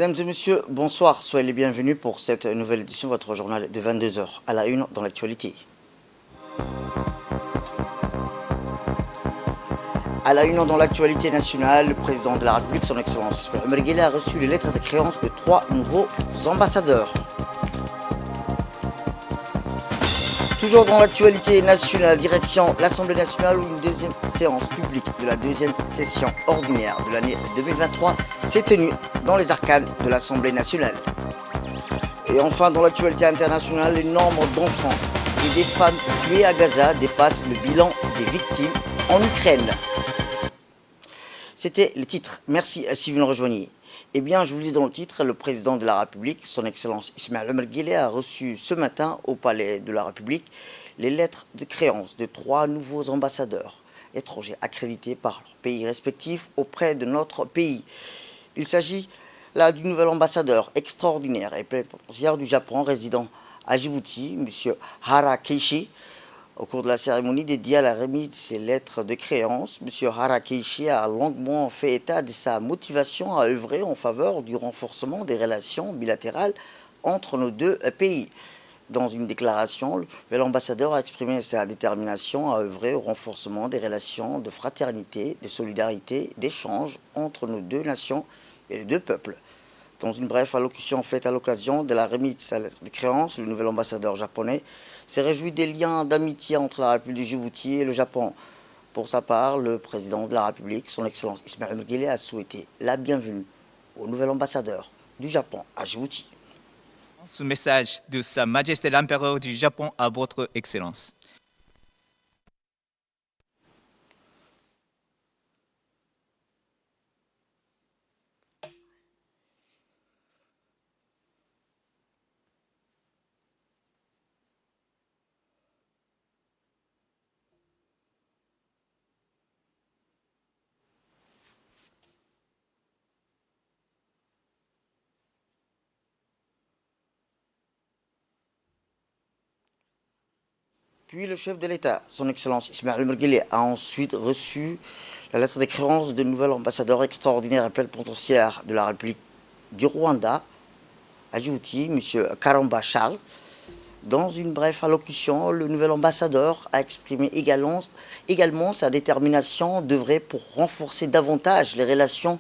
Mesdames et messieurs, bonsoir, soyez les bienvenus pour cette nouvelle édition de votre journal de 22 heures à la une dans l'actualité. À la une dans l'actualité nationale, le président de la République, son Excellence Ismaël Omar Guelleh, a reçu les lettres de créance de 3 nouveaux ambassadeurs. Toujours dans l'actualité nationale, direction l'Assemblée nationale où une deuxième séance publique de la deuxième session ordinaire de l'année 2023 s'est tenue dans les arcanes de l'Assemblée nationale. Et enfin, dans l'actualité internationale, le nombre d'enfants et des femmes tuées à Gaza dépasse le bilan des victimes en Ukraine. C'était le titre. Merci si vous nous rejoignez. Eh bien, je vous dis dans le titre, le président de la République, son Excellence Ismaël Omar Guelleh, a reçu ce matin au Palais de la République les lettres de créance de 3 nouveaux ambassadeurs étrangers accrédités par leur pays respectif auprès de notre pays. Il s'agit là du nouvel ambassadeur extraordinaire et plénipotentiaire du Japon résident à Djibouti, M. Hara Keishi. Au cours de la cérémonie dédiée à la remise de ces lettres de créance, M. Hara Keishi a longuement fait état de sa motivation à œuvrer en faveur du renforcement des relations bilatérales entre nos deux pays. Dans une déclaration, l'ambassadeur a exprimé sa détermination à œuvrer au renforcement des relations de fraternité, de solidarité, d'échange entre nos deux nations et les deux peuples. Dans une brève allocution faite à l'occasion de la remise de sa lettre de créance, le nouvel ambassadeur japonais s'est réjoui des liens d'amitié entre la République de Djibouti et le Japon. Pour sa part, le président de la République, son Excellence Ismaël Omar Guelleh, a souhaité la bienvenue au nouvel ambassadeur du Japon à Djibouti. Ce message de Sa Majesté l'Empereur du Japon à votre Excellence. Puis le chef de l'État, son Excellence Ismaël Omar Guelleh, a ensuite reçu la lettre de créance du nouvel ambassadeur extraordinaire et plénipotentiaire de la République du Rwanda à Djibouti, M. Karamba Charles. Dans une brève allocution, le nouvel ambassadeur a exprimé également sa détermination d'œuvrer pour renforcer davantage les relations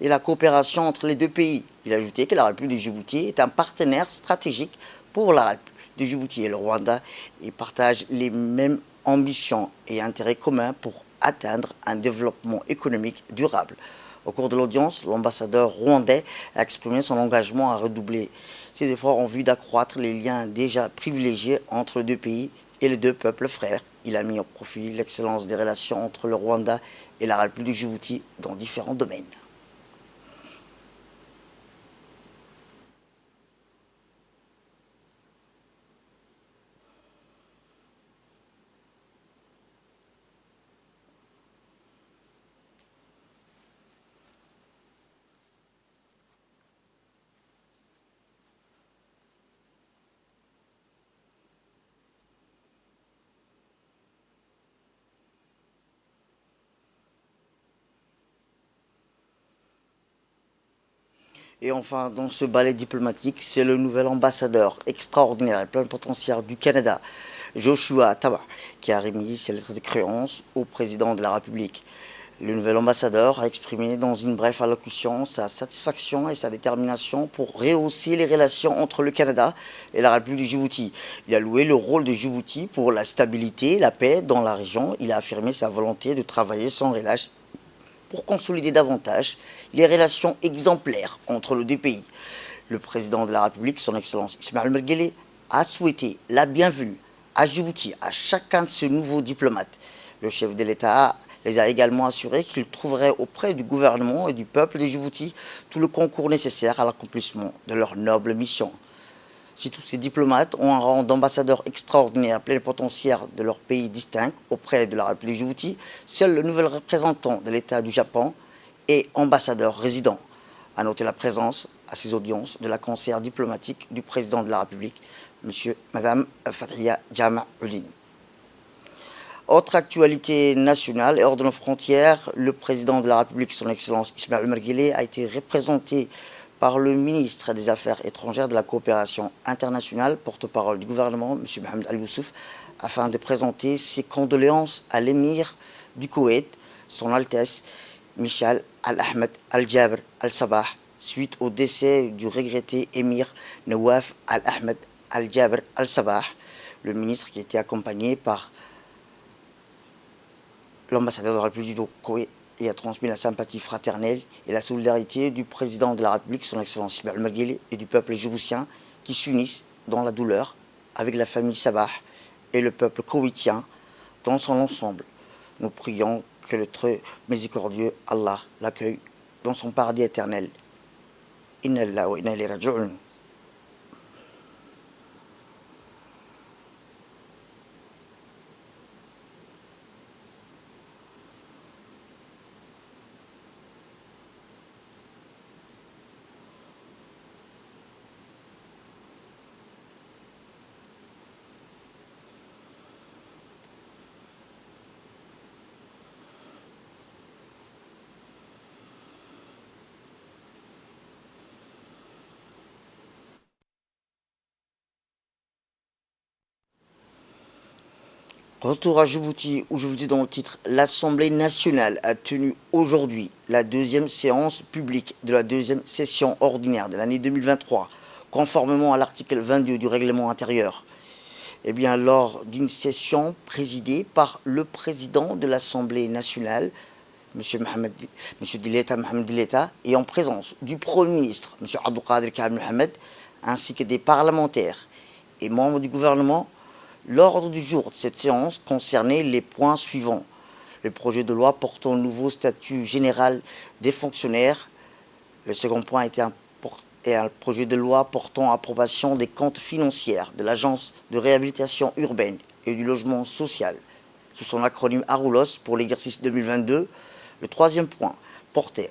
et la coopération entre les deux pays. Il a ajouté que la République de Djibouti est un partenaire stratégique pour la République de Djibouti et le Rwanda et partagent les mêmes ambitions et intérêts communs pour atteindre un développement économique durable. Au cours de l'audience, l'ambassadeur rwandais a exprimé son engagement à redoubler ses efforts en vue d'accroître les liens déjà privilégiés entre les deux pays et les deux peuples frères. Il a mis au profit l'excellence des relations entre le Rwanda et la République de Djibouti dans différents domaines. Et enfin, dans ce ballet diplomatique, c'est le nouvel ambassadeur extraordinaire et plénipotentiaire du Canada, Joshua Taba, qui a remis ses lettres de créance au président de la République. Le nouvel ambassadeur a exprimé dans une brève allocution sa satisfaction et sa détermination pour rehausser les relations entre le Canada et la République du Djibouti. Il a loué le rôle de Djibouti pour la stabilité et la paix dans la région. Il a affirmé sa volonté de travailler sans relâche pour consolider davantage les relations exemplaires entre les deux pays. Le président de la République, son Excellence Ismaël Omar Guelleh, a souhaité la bienvenue à Djibouti à chacun de ces nouveaux diplomates. Le chef de l'État les a également assurés qu'il trouverait auprès du gouvernement et du peuple de Djibouti tout le concours nécessaire à l'accomplissement de leur noble mission. Si tous ces diplomates ont un rang d'ambassadeur extraordinaire plénipotentiaire de leur pays distinct auprès de la République de Djibouti, seul le nouvel représentant de l'État du Japon est ambassadeur résident. À noter la présence à ces audiences de la conseillère diplomatique du président de la République, Madame Fathia Jama-Uddin. Autre actualité nationale et hors de nos frontières, le président de la République, son Excellence Ismaël Omar Guelleh, a été représenté par le ministre des Affaires étrangères de la coopération internationale, porte-parole du gouvernement, M. Mohamed Al-Youssouf, afin de présenter ses condoléances à l'émir du Koweït, son Altesse Michel Al-Ahmed Al-Jaber Al-Sabah, suite au décès du regretté émir Nawaf Al-Ahmed Al-Jaber Al-Sabah. Le ministre, qui était accompagné par l'ambassadeur de la République du Koweït, et a transmis la sympathie fraternelle et la solidarité du président de la République, son Excellence Ismaël Marguerite, et du peuple djiboutien qui s'unissent dans la douleur avec la famille Sabah et le peuple koweïtien dans son ensemble. Nous prions que le très miséricordieux Allah l'accueille dans son paradis éternel. Inna lillahi wa inna ilayhi raji'un. Retour à Djibouti, où je vous dis dans le titre, l'Assemblée nationale a tenu aujourd'hui la deuxième séance publique de la deuxième session ordinaire de l'année 2023, conformément à l'article 22 du règlement intérieur. Eh bien, lors d'une session présidée par le président de l'Assemblée nationale, M. Dileta Mohamed Dileta, et en présence du Premier ministre, M. Abdelkader Kamel Mohamed, ainsi que des parlementaires et membres du gouvernement. L'ordre du jour de cette séance concernait les points suivants. Le projet de loi portant au nouveau statut général des fonctionnaires. Le second point était un projet de loi portant approbation des comptes financiers de l'Agence de réhabilitation urbaine et du logement social, sous son acronyme AROULOS, pour l'exercice 2022. Le troisième point portait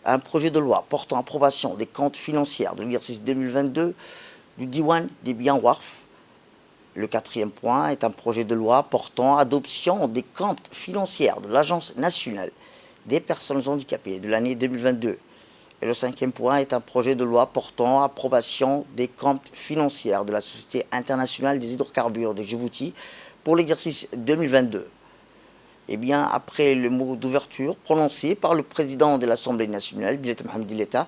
un projet de loi portant approbation des comptes financiers de l'exercice 2022 du Diwan des biens WARF. Le quatrième point est un projet de loi portant adoption des comptes financiers de l'Agence nationale des personnes handicapées de l'année 2022. Et le cinquième point est un projet de loi portant approbation des comptes financiers de la Société internationale des hydrocarbures de Djibouti pour l'exercice 2022. Eh bien, après le mot d'ouverture prononcé par le président de l'Assemblée nationale, Dileta Mohamed Dileta,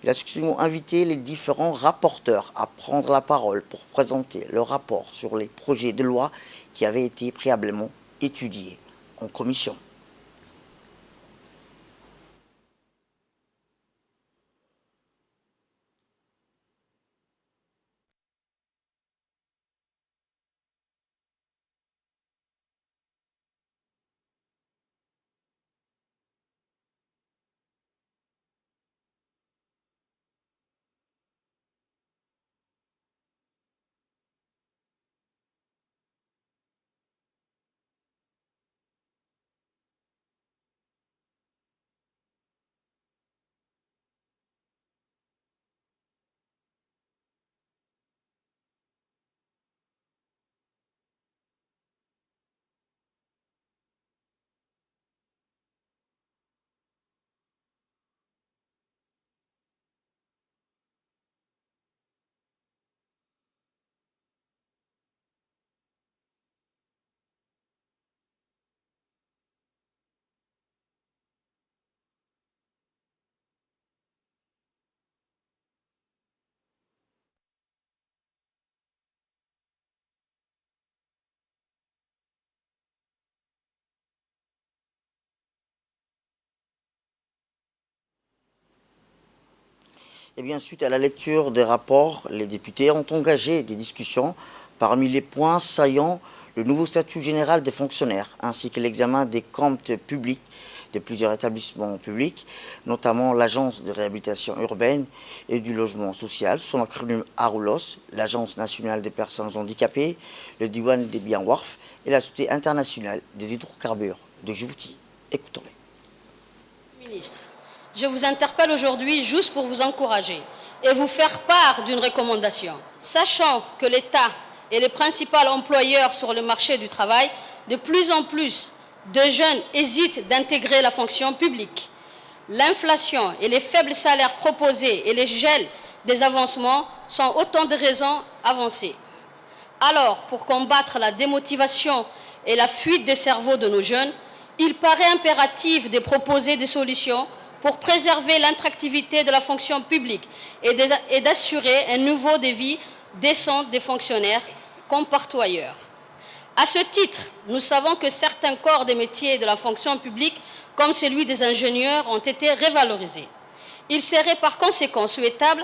il a successivement invité les différents rapporteurs à prendre la parole pour présenter leur rapport sur les projets de loi qui avaient été préalablement étudiés en commission. Et bien, suite à la lecture des rapports, les députés ont engagé des discussions. Parmi les points saillants, le nouveau statut général des fonctionnaires, ainsi que l'examen des comptes publics de plusieurs établissements publics, notamment l'Agence de réhabilitation urbaine et du logement social, son acronyme AROULOS, l'Agence nationale des personnes handicapées, le Diwan des biens WARF et la Société internationale des hydrocarbures de Djibouti. Écoutons-les. Ministre, je vous interpelle aujourd'hui juste pour vous encourager et vous faire part d'une recommandation. Sachant que l'État est le principal employeur sur le marché du travail, de plus en plus de jeunes hésitent d'intégrer la fonction publique. l'inflation et les faibles salaires proposés et les gels des avancements sont autant de raisons avancées. Alors, pour combattre la démotivation et la fuite des cerveaux de nos jeunes, il paraît impératif de proposer des solutions pour préserver l'attractivité de la fonction publique et d'assurer un niveau de vie décent des fonctionnaires comme partout ailleurs. À ce titre, nous savons que certains corps des métiers de la fonction publique, comme celui des ingénieurs, ont été révalorisés. Il serait par conséquent souhaitable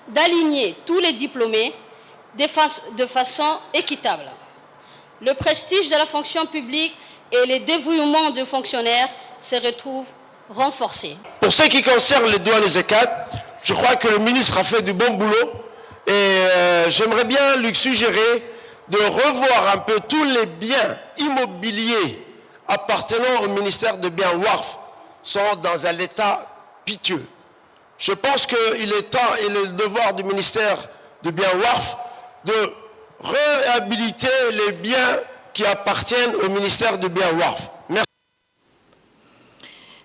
d'aligner tous les diplômés de façon équitable. Le prestige de la fonction publique et les dévouements de fonctionnaires se retrouvent renforcés. Pour ce qui concerne les douanes et zakat, je crois que le ministre a fait du bon boulot et j'aimerais bien lui suggérer de revoir un peu tous les biens immobiliers appartenant au ministère de biens WARF sont dans un état piteux. Je pense qu'il est temps et le devoir du ministère de biens WARF de réhabiliter les biens qui appartiennent au ministère de biens WARF. Merci.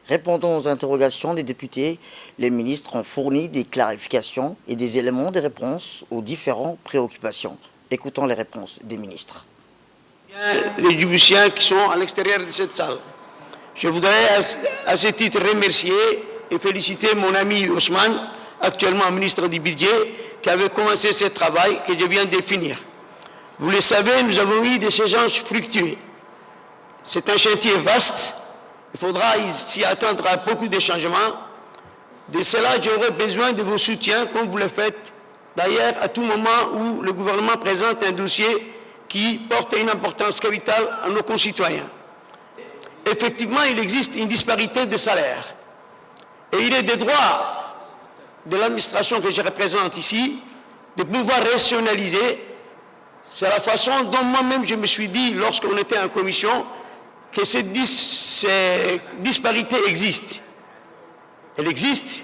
Répondant aux interrogations des députés, les ministres ont fourni des clarifications et des éléments de réponse aux différentes préoccupations. Écoutons les réponses des ministres. Les Djiboutiens qui sont à l'extérieur de cette salle. Je voudrais à ce titre remercier et féliciter mon ami Ousmane, actuellement ministre du Budget, qui avait commencé ce travail que je viens de finir. Vous le savez, nous avons eu des échanges fructueux. C'est un chantier vaste. Il faudra s'y attendre à beaucoup de changements. De cela, j'aurai besoin de vos soutiens, comme vous le faites d'ailleurs à tout moment où le gouvernement présente un dossier qui porte une importance capitale à nos concitoyens. Effectivement, il existe une disparité de salaires. Et il est des droits de l'administration que je représente ici de pouvoir rationaliser. C'est la façon dont moi-même je me suis dit, lorsqu'on était en commission, que ces disparités existent. Elle existe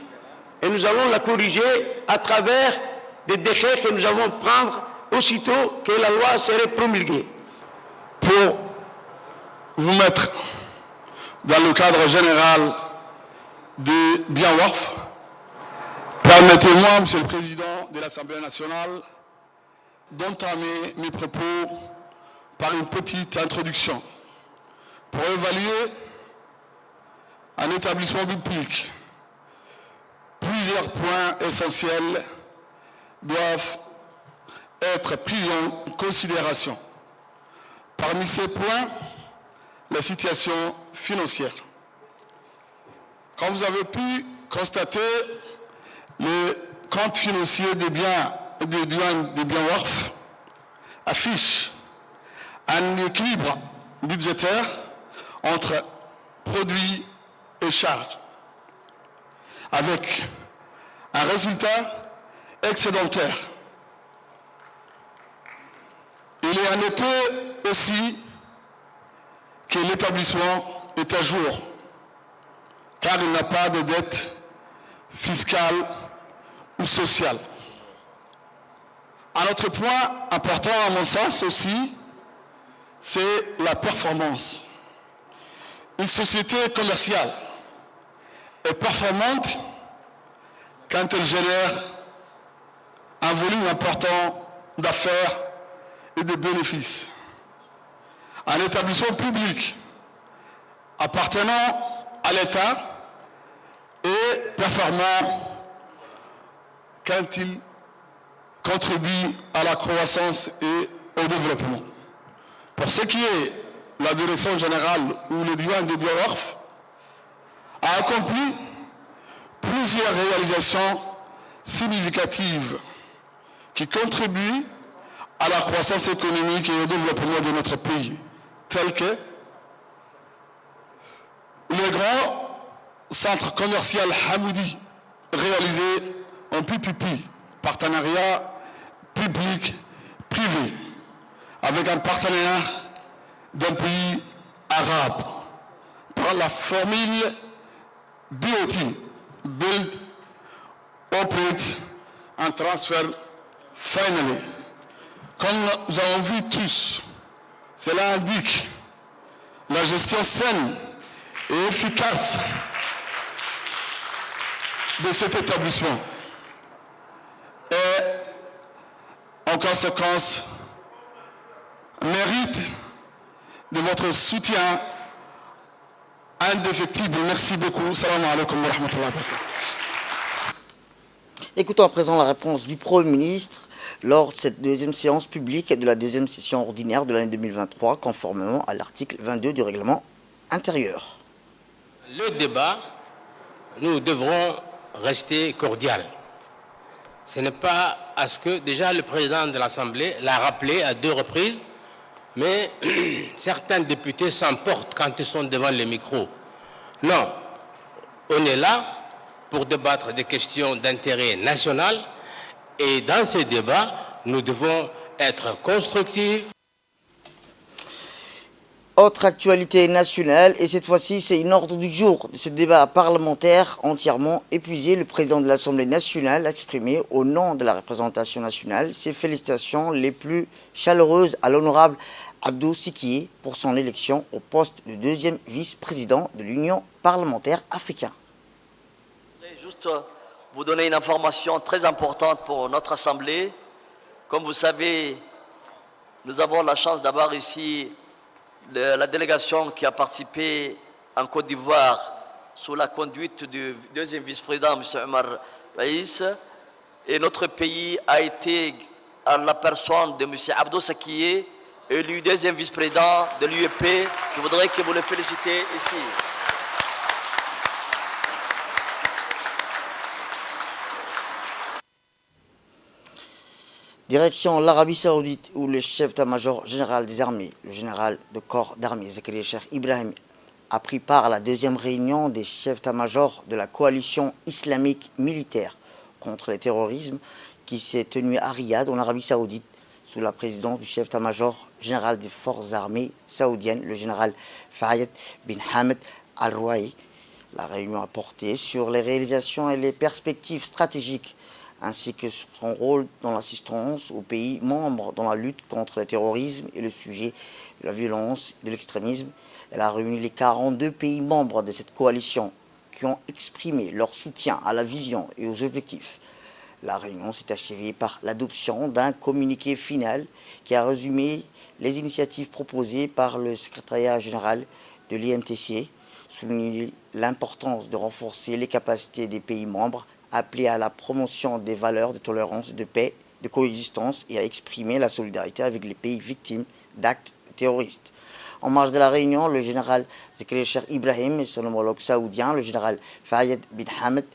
et nous allons la corriger à travers des décrets que nous allons prendre aussitôt que la loi serait promulguée. Pour vous mettre dans le cadre général des biens WARF, permettez-moi, Monsieur le Président de l'Assemblée nationale, d'entamer mes propos par une petite introduction pour évaluer un établissement public. Plusieurs points essentiels doivent être pris en considération. Parmi ces points, la situation financière. Comme vous avez pu constater, le compte financier des biens WARF affiche un équilibre budgétaire entre produits et charges, avec un résultat excédentaire. Il est à noter aussi que l'établissement est à jour, car il n'a pas de dette fiscale ou sociale. Un autre point important à mon sens aussi, c'est la performance. Une société commerciale est performante quand elle génère un volume important d'affaires et de bénéfices. Un établissement public appartenant à l'État est performant quand il contribue à la croissance et au développement. Pour ce qui est de la direction générale ou le divan de BioWARF a accompli plusieurs réalisations significatives qui contribuent à la croissance économique et au développement de notre pays, tels que le grand centre commercial Hamoudi, réalisé en PPP, partenariat public-privé, avec un partenaire d'un pays arabe, par la formule BOT, Build, Operate and Transfer Finally. Comme nous avons vu tous, cela indique la gestion saine et efficace de cet établissement. Et en conséquence, mérite de votre soutien indéfectible. Merci beaucoup. Salam alaikum wa rahmatullahi wa barakatuh. Écoutons à présent la réponse du Premier ministre lors de cette deuxième séance publique de la deuxième session ordinaire de l'année 2023, conformément à l'article 22 du règlement intérieur. Le débat, nous devrons rester cordial. Ce n'est pas à ce que déjà le président de l'Assemblée l'a rappelé à 2 reprises, mais certains députés s'emportent quand ils sont devant les micros. Non, on est là pour débattre des questions d'intérêt national et dans ces débats, nous devons être constructifs. Autre actualité nationale, et cette fois-ci c'est une ordre du jour de ce débat parlementaire entièrement épuisé. Le président de l'Assemblée nationale a exprimé au nom de la représentation nationale ses félicitations les plus chaleureuses à l'honorable Abdou Sikié pour son élection au poste de deuxième vice-président de l'Union parlementaire africaine. Je voudrais juste vous donner une information très importante pour notre Assemblée. Comme vous savez, nous avons la chance d'avoir ici la délégation qui a participé en Côte d'Ivoire sous la conduite du deuxième vice-président, M. Omar Raïs. Et notre pays a été, à la personne de M. Abdou Sikié, élu deuxième vice-président de l'UEP. Je voudrais que vous le félicitez ici. Direction l'Arabie Saoudite, où le chef d'état-major général des armées, le général de corps d'armée Zakaria Cheikh Ibrahim, a pris part à la deuxième réunion des chefs d'état-major de la coalition islamique militaire contre le terrorisme qui s'est tenue à Riyad, en Arabie Saoudite, sous la présidence du chef d'état-major général des forces armées saoudiennes, le général Fayed bin Hamad Al-Rouaï. La réunion a porté sur les réalisations et les perspectives stratégiques ainsi que sur son rôle dans l'assistance aux pays membres dans la lutte contre le terrorisme et le sujet de la violence et de l'extrémisme. Elle a réuni les 42 pays membres de cette coalition qui ont exprimé leur soutien à la vision et aux objectifs. La réunion s'est achevée par l'adoption d'un communiqué final qui a résumé les initiatives proposées par le secrétariat général de l'IMTC, souligné l'importance de renforcer les capacités des pays membres, appelé à la promotion des valeurs de tolérance, de paix, de coexistence et à exprimer la solidarité avec les pays victimes d'actes terroristes. En marge de la réunion, le général Zakaria Cheikh Ibrahim et son homologue saoudien, le général Fayed bin Hamad,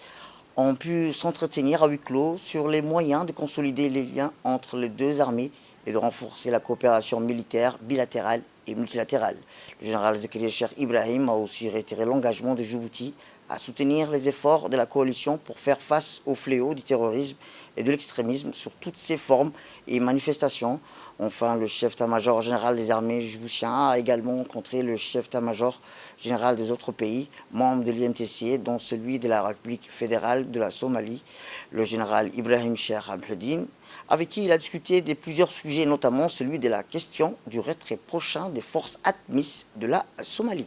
ont pu s'entretenir à huis clos sur les moyens de consolider les liens entre les deux armées et de renforcer la coopération militaire bilatérale et multilatérale. Le général Zakaria Cheikh Ibrahim a aussi réitéré l'engagement de Djibouti à soutenir les efforts de la coalition pour faire face au fléau du terrorisme et de l'extrémisme sur toutes ses formes et manifestations. Enfin, le chef d'état-major général des armées djiboutiens a également rencontré le chef d'état-major général des autres pays membres de l'IMTC, dont celui de la République fédérale de la Somalie, le général Ibrahim Cheikh Hamedine, avec qui il a discuté de plusieurs sujets, notamment celui de la question du retrait prochain des forces ATMIS de la Somalie.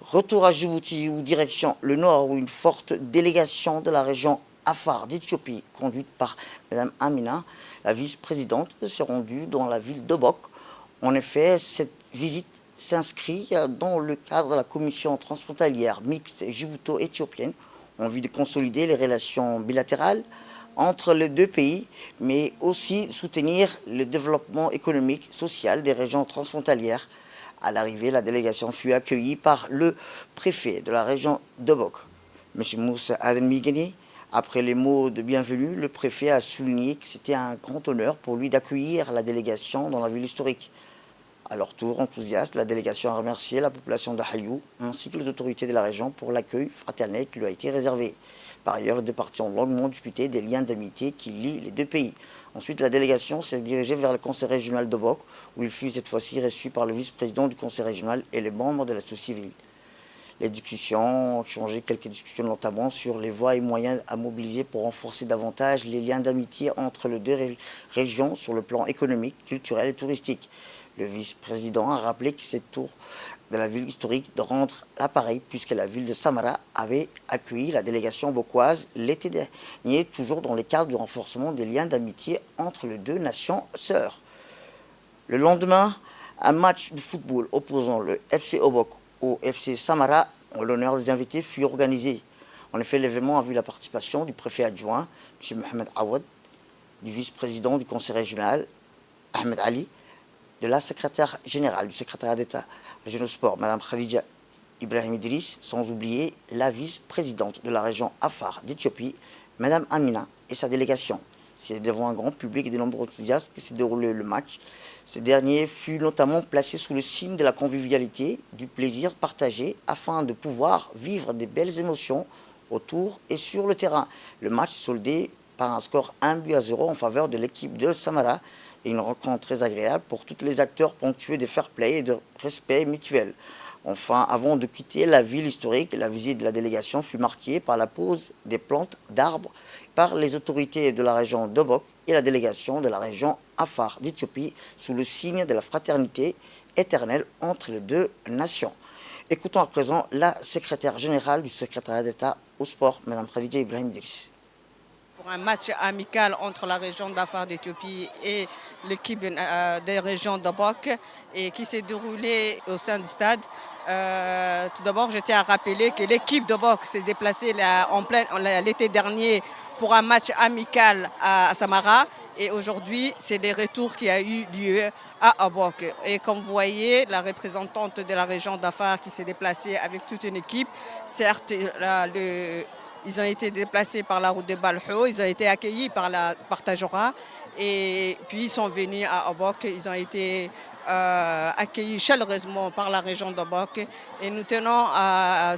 Retour à Djibouti ou direction le nord où une forte délégation de la région Afar d'Éthiopie, conduite par Mme Amina, la vice-présidente, s'est rendue dans la ville d'Obok. En effet, cette visite s'inscrit dans le cadre de la commission transfrontalière mixte djibouto-éthiopienne en vue de consolider les relations bilatérales entre les deux pays, mais aussi soutenir le développement économique, social des régions transfrontalières. À l'arrivée, la délégation fut accueillie par le préfet de la région d'Obok, M. Moussa Ademigani. Après les mots de bienvenue, le préfet a souligné que c'était un grand honneur pour lui d'accueillir la délégation dans la ville historique. À leur tour, enthousiaste, la délégation a remercié la population d'Ahayou ainsi que les autorités de la région pour l'accueil fraternel qui lui a été réservé. Par ailleurs, les deux parties ont longuement discuté des liens d'amitié qui lient les deux pays. Ensuite, la délégation s'est dirigée vers le conseil régional d'Obok, où il fut cette fois-ci reçu par le vice-président du conseil régional et les membres de la société civile. Les discussions ont changé, quelques discussions notamment sur les voies et moyens à mobiliser pour renforcer davantage les liens d'amitié entre les deux régions sur le plan économique, culturel et touristique. Le vice-président a rappelé que cette tour de la ville historique de rendre l'appareil puisque la ville de Samara avait accueilli la délégation bokoise l'été dernier, toujours dans le cadre du renforcement des liens d'amitié entre les deux nations sœurs. Le lendemain, un match de football opposant le FC Obok au FC Samara en l'honneur des invités fut organisé. En effet, l'événement a vu la participation du préfet adjoint, M. Mohamed Awad, du vice-président du conseil régional, Ahmed Ali, de la secrétaire générale du secrétariat d'État régional sport, Mme Khadija Ibrahim Idriss, sans oublier la vice-présidente de la région Afar d'Éthiopie, Mme Amina et sa délégation. C'est devant un grand public et de nombreux enthousiastes que s'est déroulé le match. Ce dernier fut notamment placé sous le signe de la convivialité, du plaisir partagé, afin de pouvoir vivre des belles émotions autour et sur le terrain. Le match est soldé par un score 1-0 en faveur de l'équipe de Samara et une rencontre très agréable pour tous les acteurs ponctués de fair play et de respect mutuel. Enfin, avant de quitter la ville historique, la visite de la délégation fut marquée par la pose des plantes d'arbres par les autorités de la région d'Obok et la délégation de la région Afar d'Éthiopie sous le signe de la fraternité éternelle entre les deux nations. Écoutons à présent la secrétaire générale du secrétariat d'État au sport, Mme Khadija Ibrahim Idriss. Pour un match amical entre la région d'Afar d'Éthiopie et l'équipe des régions d'Obok et qui s'est déroulé au sein du stade. Tout d'abord, je tiens à rappeler que l'équipe d'Obok s'est déplacée l'été dernier pour un match amical à Samara et aujourd'hui, c'est des retours qui a eu lieu à Obok. Et comme vous voyez, la représentante de la région d'Afar qui s'est déplacée avec toute une équipe, certes, ils ont été déplacés par la route de Balho, ils ont été accueillis par Tajora et puis ils sont venus à Obok, ils ont été accueillis chaleureusement par la région d'Obok et nous tenons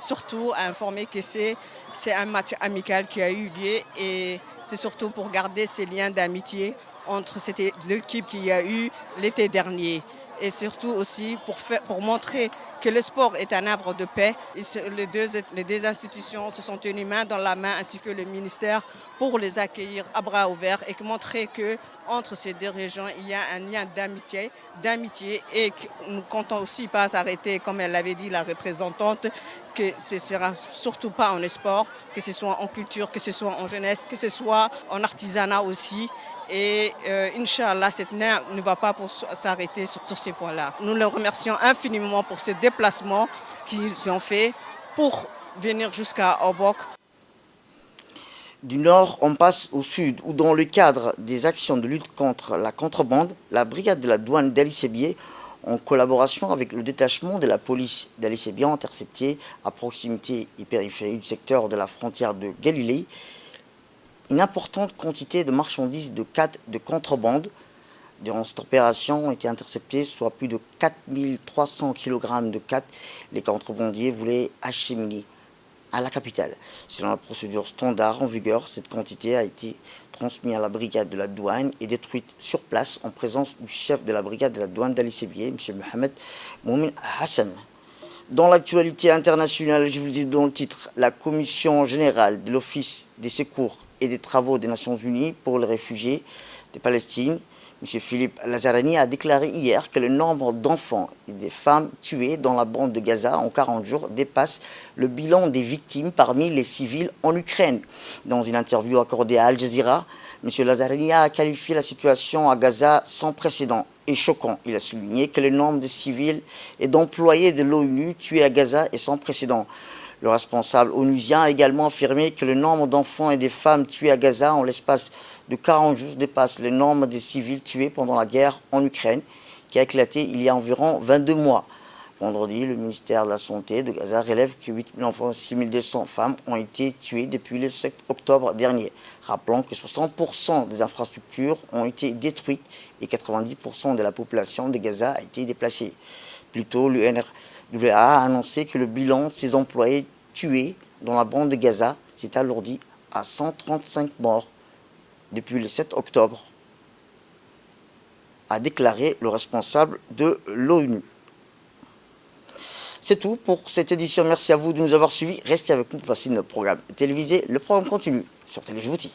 surtout à informer que c'est un match amical qui a eu lieu et c'est surtout pour garder ces liens d'amitié entre ces deux équipes qu'il y a eu l'été dernier. Et surtout aussi pour montrer que le sport est un havre de paix. Les deux institutions se sont tenues main dans la main ainsi que le ministère pour les accueillir à bras ouverts et montrer qu'entre ces deux régions, il y a un lien d'amitié et que nous ne comptons aussi pas s'arrêter, comme elle l'avait dit la représentante, que ce ne sera surtout pas en sport, que ce soit en culture, que ce soit en jeunesse, que ce soit en artisanat aussi. Et Inch'Allah, cette année ne va pas s'arrêter sur ces points-là. Nous les remercions infiniment pour ce déplacement qu'ils ont fait pour venir jusqu'à Obok. Du nord, on passe au sud, où dans le cadre des actions de lutte contre la contrebande, la brigade de la douane d'Ali Sébié, en collaboration avec le détachement de la police d'Ali Sébié, a intercepté à proximité et périphérie du secteur de la frontière de Galilée une importante quantité de marchandises de khat de contrebande. Durant cette opération ont été interceptés soit plus de 4300 kg de khat. Les contrebandiers voulaient acheminer à la capitale. Selon la procédure standard en vigueur, cette quantité a été transmise à la brigade de la douane et détruite sur place en présence du chef de la brigade de la douane d'Ali Sébié, M. Mohamed Moumin Hassan. Dans l'actualité internationale, je vous dis dans le titre, la Commission générale de l'Office des secours et des travaux des Nations Unies pour les réfugiés de Palestine, M. Philippe Lazarani, a déclaré hier que le nombre d'enfants et des femmes tués dans la bande de Gaza en 40 jours dépasse le bilan des victimes parmi les civils en Ukraine. Dans une interview accordée à Al Jazeera, M. Lazarani a qualifié la situation à Gaza sans précédent et choquant. Il a souligné que le nombre de civils et d'employés de l'ONU tués à Gaza est sans précédent. Le responsable onusien a également affirmé que le nombre d'enfants et des femmes tués à Gaza en l'espace de 40 jours dépasse le nombre de civils tués pendant la guerre en Ukraine, qui a éclaté il y a environ 22 mois. Vendredi, le ministère de la Santé de Gaza relève que 8 000 enfants et 6 200 femmes ont été tués depuis le 7 octobre dernier. Rappelons que 60% des infrastructures ont été détruites et 90% de la population de Gaza a été déplacée. Plus tôt, l'UNRWA a annoncé que le bilan de ses employés tués dans la bande de Gaza s'est alourdi à 135 morts depuis le 7 octobre, a déclaré le responsable de l'ONU. C'est tout pour cette édition. Merci à vous de nous avoir suivis. Restez avec nous pour passer notre programme télévisé. Le programme continue sur Télé Djibouti.